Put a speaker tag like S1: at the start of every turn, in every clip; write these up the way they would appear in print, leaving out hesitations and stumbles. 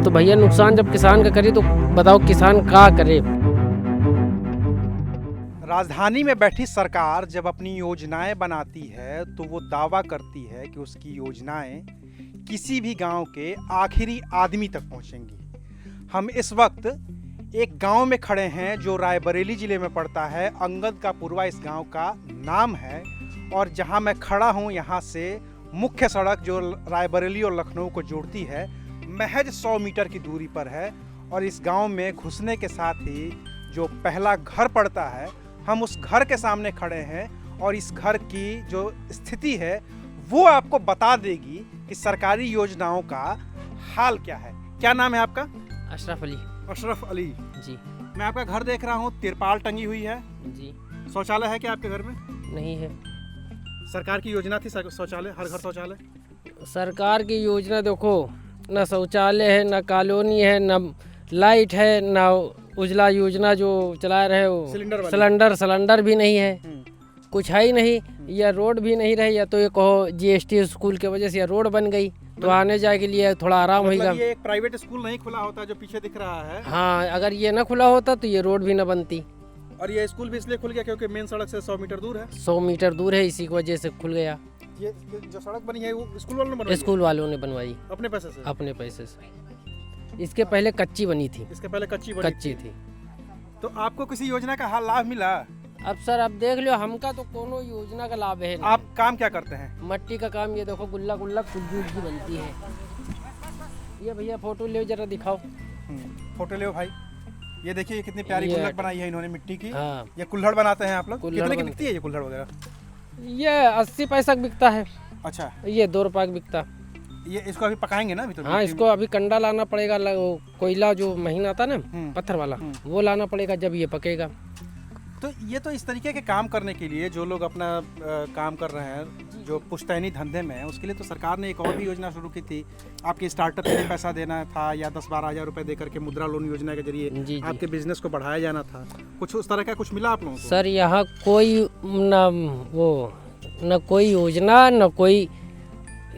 S1: तो भैया नुकसान जब किसान का करे तो बताओ किसान क्या करे।
S2: राजधानी में बैठी सरकार जब अपनी योजनाएं बनाती है तो वो दावा करती है कि उसकी योजनाएं किसी भी गांव के आखिरी आदमी तक पहुंचेंगी। हम इस वक्त एक गांव में खड़े हैं जो रायबरेली ज़िले में पड़ता है। अंगद का पुरवा इस गांव का नाम है और जहां मैं खड़ा हूं यहां से मुख्य सड़क जो रायबरेली और लखनऊ को जोड़ती है महज 100 मीटर की दूरी पर है। और इस गांव में घुसने के साथ ही जो पहला घर पड़ता है, हम उस घर के सामने खड़े हैं और इस घर की जो स्थिति है वो आपको बता देगी कि सरकारी योजनाओं का हाल क्या है। क्या नाम है आपका?
S1: अशरफ अली।
S2: अशरफ अली
S1: जी।
S2: मैं आपका घर देख रहा हूँ, तिरपाल टंगी हुई है
S1: जी।
S2: शौचालय है क्या आपके घर में?
S1: नहीं है।
S2: सरकार की योजना थी शौचालय, हर घर शौचालय।
S1: सरकार की योजना देखो, न शौचालय है, न कॉलोनी है, न लाइट है, न उजला योजना जो चला रहे हो सिलेंडर भी नहीं है, कुछ है ही नहीं। या रोड भी नहीं रही, या तो ये कहो जीएसटी स्कूल की वजह से ये रोड बन गई तो आने जाने के लिए थोड़ा आराम होगा।
S2: ये एक प्राइवेट स्कूल नहीं खुला होता जो पीछे दिख रहा है।
S1: हाँ, अगर ये ना खुला होता तो ये रोड भी ना बनती।
S2: और ये स्कूल भी इसलिए खुल गया क्योंकि मेन सड़क से 100 मीटर दूर है।
S1: 100 मीटर दूर है, इसी की वजह से खुल गया।
S2: ये जो सड़क बनी है वो स्कूल वालों ने बनवाई?
S1: स्कूल वालों ने बनवाई
S2: अपने पैसे से?
S1: अपने पैसे से। इसके पहले कच्ची बनी थी।
S2: इसके पहले कच्ची
S1: थी।
S2: तो आपको किसी योजना का लाभ मिला?
S1: अब सर अब देख लो, हमका तो कोनो योजना का लाभ है नहीं।
S2: आप काम क्या करते हैं?
S1: मट्टी का काम। ये देखो गुल्ला कुल्लू की बनती है। ये भैया फोटो ले जरा दिखाओ।
S2: फोटो ले भाई। ये देखिए कितनी प्यारी गुल्लक बनाई है इन्होंने मिट्टी की।
S1: हाँ।
S2: ये कुल्हड़ बनाते हैं आप लोग? कितने की बिकती है ये कुल्हड़ वगैरह?
S1: ये 80 पैसा का बिकता है।
S2: अच्छा।
S1: ये 2 रुपए का बिकता।
S2: ये इसको अभी पकाएंगे ना अभी तो?
S1: हाँ, इसको अभी कंडा लाना पड़ेगा। कोयला जो महीना आता ना पत्थर वाला, वो लाना पड़ेगा जब ये पकेगा।
S2: तो ये तो इस तरीके के काम करने के लिए जो लोग अपना काम कर रहे हैं, जो पुश्तैनी धंधे में है, उसके लिए तो सरकार ने एक और भी योजना शुरू की थी। आपके स्टार्टअप के लिए पैसा देना था या 10-12 हज़ार रुपए देकर के मुद्रा लोन योजना के जरिए आपके बिजनेस को बढ़ाया जाना था। कुछ उस तरह का कुछ मिला आप लोगों को?
S1: सर यहाँ कोई न कोई योजना, न कोई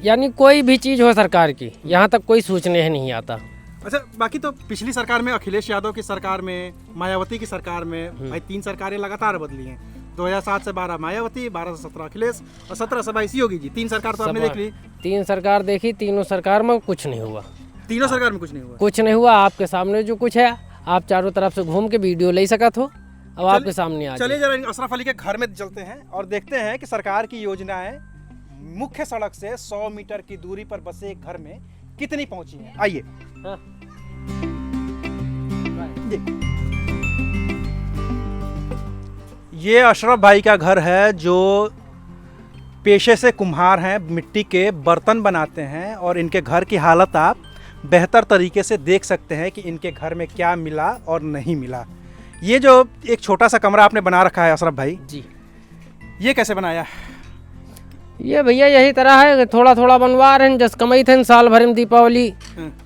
S1: यानी कोई भी चीज़ हो सरकार की, यहाँ तक कोई सोचने नहीं आता।
S2: अच्छा, बाकी तो पिछली सरकार में, अखिलेश यादव की सरकार में, मायावती की सरकार में, भाई 3 सरकारें लगातार बदली हैं। 2007 से 12 मायावती, 12 से 17 अखिलेश और 17 से 22 योगी जी। 3 सरकार तो आपने देख ली।
S1: 3 सरकार देखी, तीनों सरकार में कुछ नहीं हुआ।
S2: तीनों सरकार में कुछ नहीं हुआ? कुछ
S1: नहीं हुआ। आपके सामने जो कुछ है, आप चारों तरफ से घूम के वीडियो ले सका हो, अब आपके सामने आ।
S2: चलिए जरा अशरफ अली के घर में चलते हैं और देखते हैं कि सरकार की योजनाएं मुख्य सड़क से 100 मीटर की दूरी पर बसे एक घर में कितनी पहुंची हैं। आइए। हाँ। ये अशरफ भाई का घर है जो पेशे से कुम्हार हैं, मिट्टी के बर्तन बनाते हैं और इनके घर की हालत आप बेहतर तरीके से देख सकते हैं कि इनके घर में क्या मिला और नहीं मिला। ये जो एक छोटा सा कमरा आपने बना रखा है अशरफ भाई
S1: जी, ये
S2: कैसे बनाया?
S1: ये भैया यही तरह है, थोड़ा थोड़ा बनवा रहे हैं। जस कमाई थे साल भर में दीपावली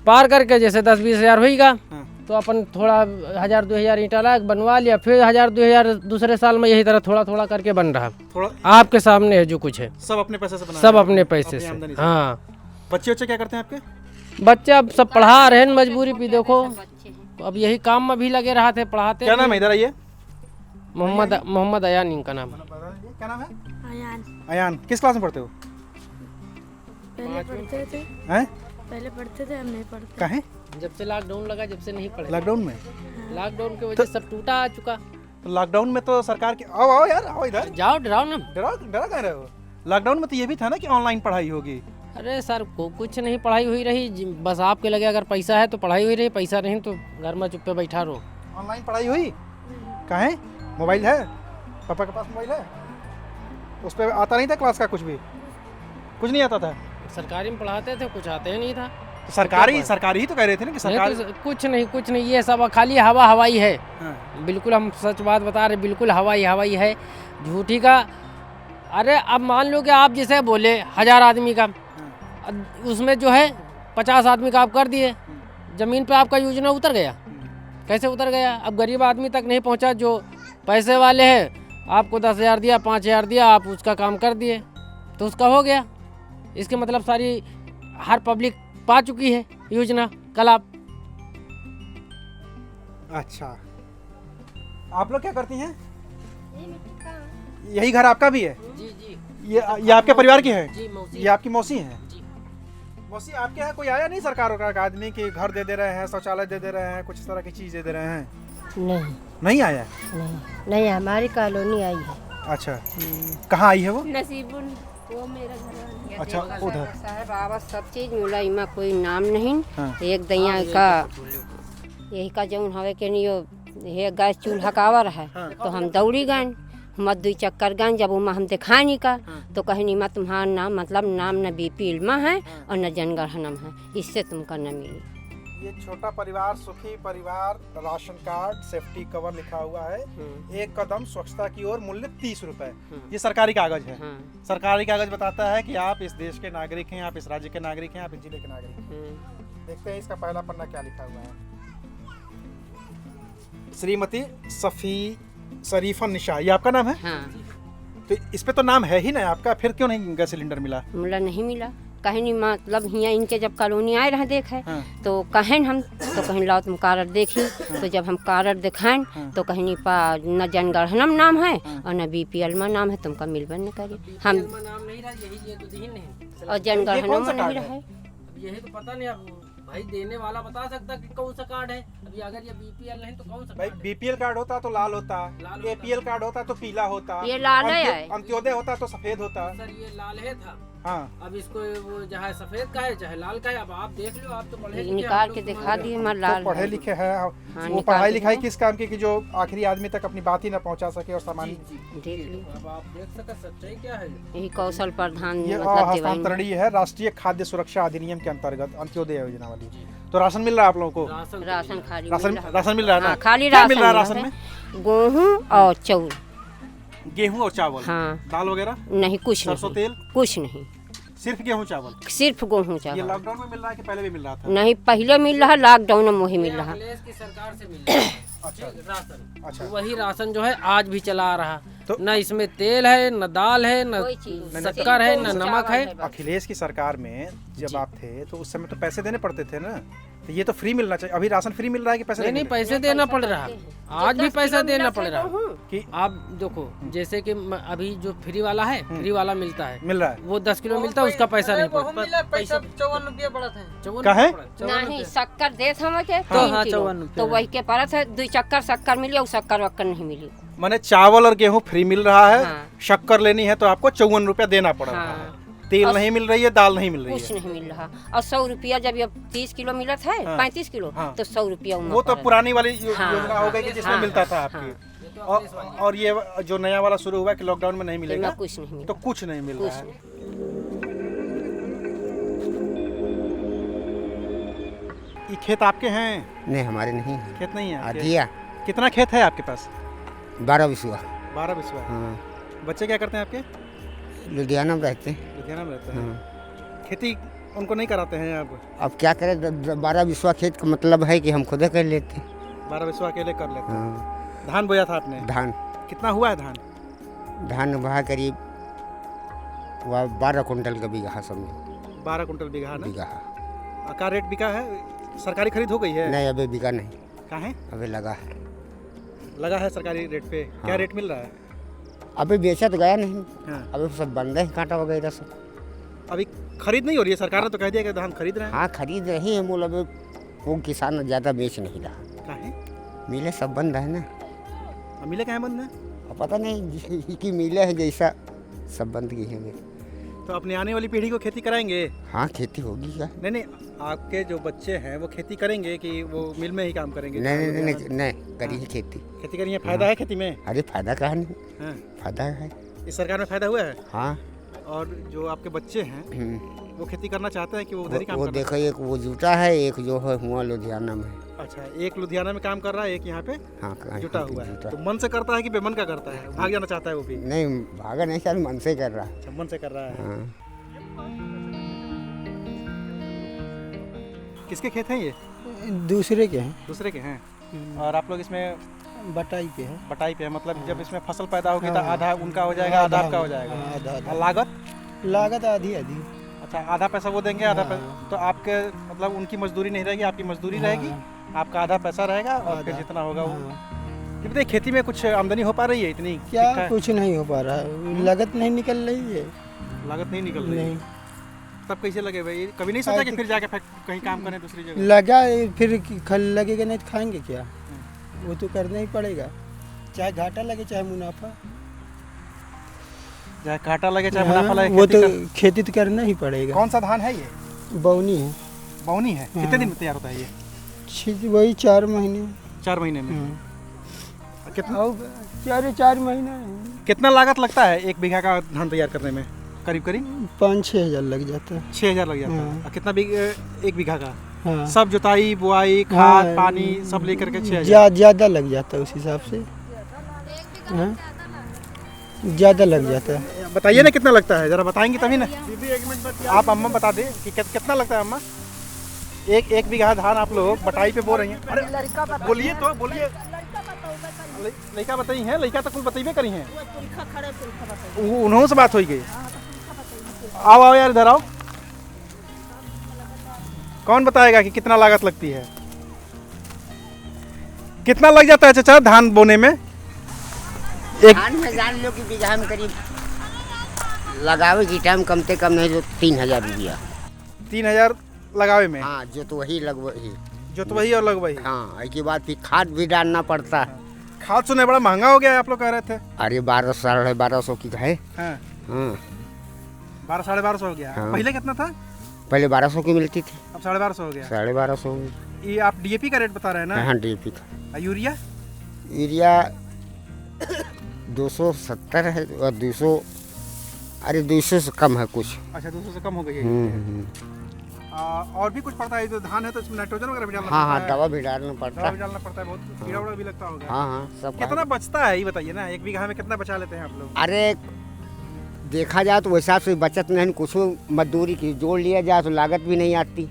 S1: पार करके, जैसे 10-20 हज़ार होगा तो अपन थोड़ा 1,000-2,000 ईंटा ला बनवा लिया, फिर 1,000-2,000 दूसरे साल में यही तरह थोड़ा थोड़ा करके बन रहा। थोड़ा आपके सामने है जो कुछ है,
S2: सब अपने पैसे से बना,
S1: सब अपने पैसे से। हाँ।
S2: बच्चे क्या करते हैं आपके?
S1: बच्चे अब सब पढ़ा रहे हैं मजबूरी पे। देखो तो अब यही काम में भी लगे रहा थे, पढ़ाते।
S2: क्या नाम है इधर? आइए।
S1: मोहम्मद अयान इनका नाम।
S2: क्या नाम है? अयान। किस क्लास में पढ़ते हो?
S3: पहले पढ़ते थे।
S2: हैं?
S3: पहले पढ़ते थे, अब नहीं पढ़ते।
S2: काहे?
S1: जब से लॉकडाउन लगा, जब से नहीं पढ़े।
S2: लॉकडाउन में?
S1: लॉकडाउन की वजह से सब टूटा आ चुका।
S2: तो लॉकडाउन में तो सरकार की आओ यार, आओ इधर।
S1: जाओ, डराओ ना।
S2: डरा कह रहे हो? लॉकडाउन में तो ये भी था ना कि ऑनलाइन पढ़ाई होगी।
S1: अरे सर कुछ नहीं, पढ़ाई हुई रही। बस आपके लगे अगर पैसा है तो पढ़ाई हुई रही, पैसा नहीं तो घर में चुप पे बैठा रहो।
S2: ऑनलाइन पढ़ाई हुई? काहे? मोबाइल है? पापा के पास मोबाइल है? उस पर आता नहीं था क्लास का? कुछ कुछ नहीं आता था?
S1: सरकारी में पढ़ाते थे, कुछ आते ही नहीं था।
S2: तो सरकारी ही तो कह रहे थे ना कि सरकारी।
S1: तो कुछ नहीं, ये सब खाली हवाई है। हाँ। बिल्कुल हम सच बात बता रहे, बिल्कुल हवाई है, झूठी का। अरे अब मान लो कि आप जैसे बोले 1000 आदमी का, उसमें जो है 50 आदमी का आप कर दिए, ज़मीन पे आपका योजना उतर गया। कैसे उतर गया? अब गरीब आदमी तक नहीं पहुंचा। जो पैसे वाले हैं आपको 10,000 दिया, 5,000 दिया, आप उसका काम कर दिए तो उसका हो गया। इसके मतलब सारी हर पब्लिक पा चुकी है योजना। कल आप
S2: अच्छा, आप लोग क्या करती हैं? यही घर आपका भी है?
S1: जी जी
S2: ये आपके परिवार की है?
S1: जी मौसी
S2: ये आपकी मौसी है?
S1: जी।
S2: मौसी, आपके यहाँ कोई आया नहीं सरकार का आदमी कि घर दे दे रहे हैं, शौचालय दे दे रहे हैं, कुछ इस तरह की चीज दे दे रहे हैं?
S4: नहीं
S2: नहीं आया?
S4: नहीं हमारी कॉलोनी आई है।
S2: अच्छा, कहाँ आई है वो?
S3: नसीबुल वो मेरा घर
S2: अच्छा, उधर।
S4: साहब आवाज सब चीज मिला, इमा कोई नाम नहीं।
S2: हाँ।
S4: एक दैया का यही का जौन हवे के नहीं ये गैस चूल्हा कावर है।
S2: हाँ।
S4: तो हम दौड़ी गए, मत दुई चक्कर गए, जब उमा हम दिखाए नहीं का तो कहीं नहीं मत तुम्हारा नाम मतलब नाम न बीपी इल्मा है और न जनगणनम है, इससे तुमका न मिली।
S2: ये छोटा परिवार सुखी परिवार राशन कार्ड सेफ्टी कवर लिखा हुआ है, एक कदम स्वच्छता की ओर, मूल्य 30 रुपए। ये सरकारी कागज है। सरकारी कागज बताता है कि आप इस देश के नागरिक हैं, आप इस राज्य के नागरिक हैं, आप इस जिले के नागरिक हैं। देखते हैं इसका पहला पन्ना क्या लिखा हुआ है। श्रीमती शरीफन निशा, ये आपका नाम है?
S4: हाँ।
S2: तो इस पे तो नाम है ही ना आपका, फिर क्यों नहीं गैस सिलेंडर मिला?
S4: मुला नहीं मिला कहीं नहीं, मतलब यहाँ इनके जब कॉलोनी आए रहे देखे तो कहें हम तो कहीं लाओ तुम कार्ड देखी, तो जब हम कार्ड दिखाएं तो कहीं नहीं पा न जनगणनम नाम है और न बीपीएल में नाम है, तुमका मिलबन न करे। हम
S1: नाम नहीं रहा, यही ये तो दीन नहीं।
S4: और जनगणनम में नहीं रहे।
S1: अब यही तो पता नहीं, अब भाई देने वाला बता सकता कि कौन सा कार्ड है। अभी अगर ये बीपीएल नहीं तो कौन सा
S2: भाई
S1: कार्ड है?
S2: बीपीएल कार्ड होता तो लाल होता, एपीएल कार्ड होता तो पीला होता,
S4: ये लाल है।
S2: अंत्योदय होता तो सफेद होता।
S1: सर ये लाल है था।
S2: हाँ।
S1: अब इसको वो चाहे सफेद का है चाहे लाल का है, अब आप देख लो, आप तो पढ़े लिखे,
S4: निकाल
S1: हम
S4: के
S1: लोग
S4: दिखा
S1: तो
S4: दिए हमारे लाल
S2: तो पढ़े लिखे हैं।
S4: हाँ,
S2: वो
S4: निकाल
S2: पढ़ाई
S4: के
S2: लिखाई
S4: दो।
S2: किस काम की कि जो आखिरी आदमी तक अपनी बात ही ना पहुंचा सके और सामान्य।
S4: देख ली
S1: अब आप देख सके सच्चाई क्या है।
S4: यही कौशल प्रधान
S2: ये
S4: मतलब
S2: हस्तांतरणीय है राष्ट्रीय खाद्य सुरक्षा अधिनियम के अंतर्गत अंत्योदय योजना वाली। तो राशन मिल रहा है आप लोगों को?
S4: राशन खाली
S2: राशन मिल रहा है ना?
S4: हाँ, खाली
S2: क्या
S4: राशन
S2: मिल रहा है
S4: मिल
S2: राशन
S4: रहा
S2: में?
S4: है। गेहूँ और चावल।
S2: गेहूं और चावल?
S4: हाँ।
S2: दाल वगैरह
S4: नहीं कुछ
S2: सरसों
S4: नहीं,
S2: तेल?
S4: कुछ नहीं,
S2: सिर्फ गेहूं चावल?
S4: सिर्फ गेहूँ
S2: ये
S4: चावल।
S2: लॉकडाउन में मिल रहा है कि पहले भी मिल रहा था?
S4: नहीं पहले मिल रहा, लॉकडाउन में वही मिल रहा।
S1: अखिलेश की सरकार से मिल रहा है
S2: अच्छा।
S1: राशन।
S2: अच्छा।
S1: तो वही राशन जो है आज भी चला आ रहा।
S2: तो-
S1: न इसमें तेल है, न दाल है, न
S4: कोई चीज
S1: शक्कर है, न नमक है।
S2: अखिलेश की सरकार में जब आप थे तो उस समय तो पैसे देने पड़ते थे ना, तो ये तो फ्री मिलना चाहिए। अभी राशन फ्री मिल रहा है कि पैसे
S1: नहीं
S2: देने
S1: नहीं, पैसे देना पड़ रहा, आज भी पैसा देना पड़ रहा।
S2: कि
S1: आप देखो जैसे कि अभी जो फ्री वाला है, फ्री वाला मिलता है,
S2: मिल रहा है?
S1: वो 10 किलो मिलता है, उसका पैसा नहीं पड़ता।
S3: पैसा 54 रुपये पड़ा था।
S1: 54
S2: का है?
S4: नहीं शक्कर देत हम के
S1: हाँ,
S4: 3 किलो
S1: 54 रुपये
S4: तो वही के परत है, 2 चक्कर शक्कर मिली और शक्कर वक्कर नहीं मिली।
S2: माने चावल और गेहूं फ्री मिल रहा है,
S4: हाँ।
S2: शक्कर लेनी है तो आपको 54 रुपया देना पड़ रहा है,
S4: हाँ।
S2: तेल नहीं मिल रही है, दाल नहीं मिल रही
S4: कुछ
S2: है।
S4: नहीं मिल रहा। और 100 रुपया जब ये 30 किलो मिलत है,
S2: हाँ।
S4: 35 किलो
S2: हाँ।
S4: तो 100 रुपया
S2: वो तो पुरानी वाली
S4: हाँ,
S2: योजना हो गई कि जिसमें
S4: हाँ,
S2: मिलता था
S4: हाँ,
S2: आपकी। और ये जो नया वाला शुरू हुआ कि लॉकडाउन में नहीं मिलेगा,
S4: कुछ नहीं मिला।
S2: तो कुछ नहीं मिल रहा
S4: कुछ
S2: है। ये खेत आपके हैं?
S5: नहीं हमारे नहीं है,
S2: खेत नहीं है आपके?
S5: आधिया
S2: कितना खेत है आपके पास?
S5: 12 बिस्वा।
S2: 12 बिस्वा।
S5: हाँ
S2: बच्चे क्या करते हैं आपके?
S5: लुधियाना में रहते हैं।
S2: लुधियाना में रहते हैं।
S5: हाँ।
S2: खेती उनको नहीं कराते हैं आप?
S5: अब क्या करें, 12 बिस्वा खेत का मतलब है कि हम खुद कर लेते हैं।
S2: 12 बिस्वा अकेले कर लेते हैं।
S5: हाँ।
S2: धान बोया था आपने?
S5: धान
S2: कितना हुआ है धान?
S5: धान वहाँ करीब 12 कुंटल का बीघा समझो।
S2: 12 कुंटल बीघा ना?
S5: बीघा
S2: का रेट बिका है? सरकारी खरीद हो गई है?
S5: नहीं अभी बीघा नहीं,
S2: कहाँ है?
S5: अभी लगा है।
S2: लगा है सरकारी रेट पे? क्या
S5: हाँ।
S2: रेट मिल रहा है?
S5: अभी बेचा तो गया नहीं,
S2: हाँ।
S5: अभी सब बंद है कांटा वगैरह सब।
S2: अभी खरीद नहीं हो रही है? सरकार ने तो कह दिया कि धान खरीद रहे हैं।
S5: हाँ खरीद रही है मूल, अभी वो किसान ज़्यादा बेच नहीं रहा,
S2: कहाँ है?
S5: मिले सब बंद है ना।
S2: अब मिले कहाँ बंद है?
S5: अब पता नहीं कि मिले है जैसा सब बंद की है।
S2: तो अपने आने वाली पीढ़ी को खेती कराएंगे?
S5: हाँ खेती होगी क्या?
S2: नहीं नहीं, आपके जो बच्चे हैं वो खेती करेंगे कि वो मिल में ही काम करेंगे?
S5: नहीं नहीं नहीं नहीं करी है खेती।
S2: खेती करेंगे, फायदा है खेती में?
S5: अरे फायदा कहा नहीं,
S2: हाँ।
S5: फायदा है।
S2: इस सरकार में फायदा हुआ है?
S5: हाँ।
S2: और जो आपके बच्चे हैं वो खेती करना चाहते हैं कि वो उधर ही काम
S5: वो
S2: करना?
S5: देखो एक वो जुटा है, एक जो है हुआ लुधियाना में।
S2: अच्छा, एक लुधियाना में काम कर रहा है, एक यहाँ पे
S5: हाँ
S2: जुटा हुआ है। तो मन से करता है कि बेमन का करता है? भाग जाना चाहता है वो भी?
S5: नहीं भागा नहीं, शायद मन से कर रहा है।
S2: अच्छा, मन से कर रहा है।
S5: हाँ।
S2: किसके खेत हैं ये?
S6: दूसरे के हैं,
S2: दूसरे के हैं। और आप लोग इसमें
S6: बटाई के हैं।
S2: बटाई पे है, मतलब जब इसमें फसल पैदा होगी तो
S6: हाँ।
S2: आधा उनका हो जाएगा, आधा आपका हो जाएगा।
S6: हाँ, आधा
S2: और लागत?
S6: लागत आधी आधी।
S2: अच्छा, आधा पैसा वो देंगे, आधा
S6: हाँ।
S2: पैसा तो आपके मतलब उनकी मजदूरी नहीं रहेगी, आपकी मजदूरी रहेगी आपका आधा पैसा रहेगा और फिर
S6: आधा।
S2: जितना होगा वो।
S6: हाँ।
S2: ये बताइए, खेती में कुछ आमदनी हो पा रही है इतनी?
S6: क्या
S2: ठीक-ठाक?
S6: कुछ नहीं हो पा रहा है, लागत नहीं निकल रही है।
S2: लागत नहीं निकल रही है।
S6: नहीं
S2: तब कैसे लगे भाई? कभी नहीं सोचा कि फिर जाके कहीं काम करें दूसरी जगह?
S6: लगा फिर खल लगेगा नहीं तो खाएंगे क्या? वो तो करना ही पड़ेगा, चाहे घाटा लगे चाहे मुनाफा।
S2: चाहे कांटा लगे चाहे
S6: हाँ,
S2: मुनाफा लगे,
S6: वो
S2: खेती
S6: तो खेती तो करना ही पड़ेगा।
S2: कौन सा धान है ये?
S6: बौनी है।
S2: बौनी है।
S6: हाँ।
S2: कितने दिन में तैयार होता है ये?
S6: वही 4 महीने।
S2: 4 महीने में।
S6: हाँ।
S2: कितना
S6: और 4 महीना है।
S2: कितना लागत लगता है 1 बीघा का धान तैयार करने में? करीब करीब
S6: 5-6 हज़ार लग जाता है।
S2: 6 हज़ार लग जाता है।
S6: हाँ।
S2: और कितना 1 बीघा का?
S6: हाँ।
S2: सब जुताई बुआई खाद
S6: हाँ,
S2: पानी सब लेकर के 6 हज़ार।
S6: ज़्यादा लग जाता है उस हिसाब से। हाँ? ज़्यादा लग जाता है।
S2: बताइए ना कितना लगता है, जरा बताएंगे तभी ना। आप अम्मा बता दें कि कितना लगता है अम्मा? एक बीघा धान आप लोग बटाई पे बो रही हैं। अरे बोलिए तो बोलिए। लड़का बताई हैं, लड़का तो कुल बताइए करी हैं। उन्होंने से बात हो गई। आओ आओ यार इधर आओ। कौन बताएगा कि कितना लागत लगती है? कितना लग जाता है चाचा धान बोने में?
S5: धान में जान लो कि बीघा में करीब लगावे की टाइम कम से कम नहीं तो 3000 रुपया।
S2: 3000 लगावे में?
S5: हाँ, जो तो वही लगवही।
S2: जो तो वही और लगवाई।
S5: हाँ, इसके बाद फिर खाद भी डालना पड़ता है।
S2: खाद सुने बड़ा महंगा हो गया है, आप लोग कह रहे थे।
S5: अरे 1200-1250 की है।
S2: हाँ,
S5: हाँ,
S2: 1200-1250 हो गया।
S5: हाँ।
S2: पहले कितना था?
S5: पहले 1200 की मिलती थी,
S2: अब 1250 हो गया।
S5: 1250।
S2: ये आप डीएपी का रेट बता रहे हैं ना?
S5: हाँ, डीएपी का।
S2: और यूरिया?
S5: यूरिया 270 है और 200, अरे 200 से कम है कुछ।
S2: अच्छा 200 से कम हो गई है।
S5: हम्म।
S2: और भी कुछ पड़ता है? जो धान है तो इसमें नाइट्रोजन वगैरह भी डालना
S5: हाँ हाँ,
S2: पड़ता है?
S5: दवा भी डालना पड़ता
S2: दवा भी
S5: है।
S2: डालना पड़ता है, बहुत कीड़ा उड़ा भी लगता होगा।
S5: हाँ हाँ, सब
S2: कितना बचता है ये बताइए ना, 1 बीघा में कितना बचा लेते हैं आप लोग?
S5: अरे देखा जाए तो वैसे हिसाब से बचत नहीं, कुछ मजदूरी की जोड़ लिया जाए तो लागत भी नहीं आती।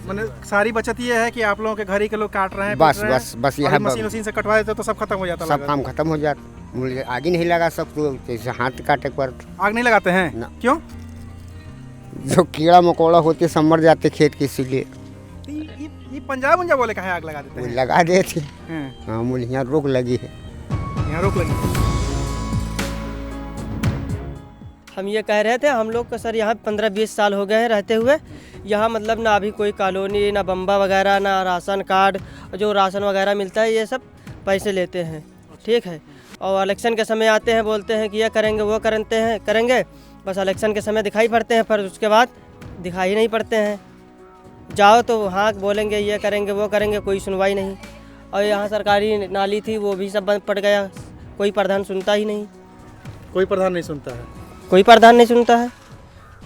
S2: मैंने सारी बचत ये है कि आप लोगों के घर ही के लोग काट रहे हैं,
S5: बस
S2: पीट रहे हैं,
S5: बस बस
S2: और
S5: यह
S2: मशीन से कटवा देते तो सब खत्म हो जाता।
S5: सब
S2: लागत।
S5: काम खत्म हो जाता, मुझे आगे नहीं लगा सब तो जैसे हाथ काटे पड़ता।
S2: आग नहीं लगाते हैं?
S5: ना।
S2: क्यों?
S5: जो कीड़ा मकोड़ा होते सब मर जाते खेत के, इसीलिए
S2: तो ये पंजाब उंजाब वाले कहाँ आग लगा देते
S5: वो
S2: हैं?
S5: लगा देते।
S2: हैं,
S5: हाँ, मुझे यहाँ रोक लगी है।
S2: यहाँ रोक लगी।
S7: हम ये कह रहे थे, हम लोग को सर यहाँ 15-20 साल हो गए हैं रहते हुए। यहाँ मतलब ना अभी कोई कॉलोनी, ना बम्बा वगैरह, ना राशन कार्ड। जो राशन वगैरह मिलता है ये सब पैसे लेते हैं, ठीक है। और इलेक्शन के समय आते हैं, बोलते हैं कि ये करेंगे वो करेंगे, बस इलेक्शन के समय दिखाई पड़ते हैं, पर उसके बाद दिखाई नहीं पड़ते हैं। जाओ तो हाँ बोलेंगे ये करेंगे वो करेंगे, कोई सुनवाई नहीं। और यहाँ सरकारी नाली थी वो भी सब बंद पड़ गया, कोई प्रधान सुनता ही नहीं।
S2: कोई प्रधान नहीं सुनता है?
S7: कोई प्रधान नहीं सुनता है।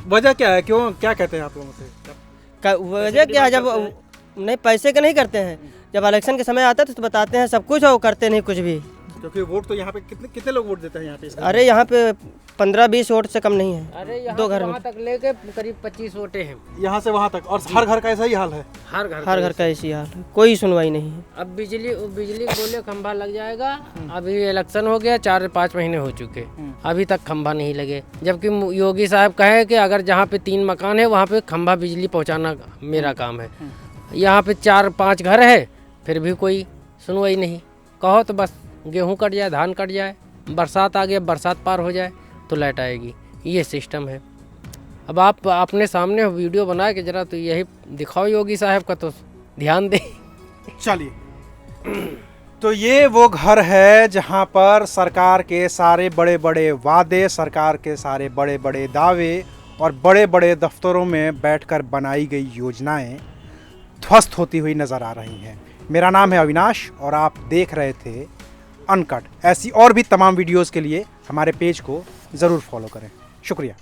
S2: वजह क्या है? क्यों, क्या कहते हैं आप लोगों से?
S7: वजह क्या है, जब नहीं पैसे का नहीं करते हैं, जब इलेक्शन के समय आता है तो बताते हैं सब कुछ और करते नहीं कुछ भी।
S2: क्योंकि वोट तो यहाँ पे कितने लोग वोट देते हैं यहाँ पे इसका?
S7: अरे यहाँ पे 15-20 वोट से कम नहीं है।
S1: अरे यहाँ
S7: दो
S1: से
S7: घर में।
S1: वहाँ तक लेके करीब 25 वोटे हैं।
S2: यहाँ से वहाँ तक, और हर घर का ऐसा ही हाल है?
S1: हर घर
S7: हर घर का ऐसी हाल है, कोई सुनवाई नहीं है।
S1: अब बिजली बोले खंभा लग जाएगा। अभी इलेक्शन हो गया, 4-5 महीने हो चुके, अभी तक खंभा नहीं लगे। जबकि योगी साहब कहे कि अगर जहाँ पे 3 मकान है वहाँ पे खंभा बिजली पहुँचाना मेरा काम है। यहाँ पे 4-5 घर है, फिर भी कोई सुनवाई नहीं। कहो तो बस गेहूँ कट जाए, धान कट जाए, बरसात आ गया, बरसात पार हो जाए तो लाइट आएगी। ये सिस्टम है। अब आप अपने सामने वीडियो बना के जरा तो यही दिखाओ योगी साहब का, तो ध्यान दे।
S2: चलिए, तो ये वो घर है जहाँ पर सरकार के सारे बड़े बड़े वादे, सरकार के सारे बड़े बड़े दावे और बड़े बड़े दफ्तरों में बैठकर बनाई गई योजनाएं ध्वस्त होती हुई नज़र आ रही हैं। मेरा नाम है अविनाश और आप देख रहे थे अनकट। ऐसी और भी तमाम वीडियोस के लिए हमारे पेज को ज़रूर फॉलो करें। शुक्रिया।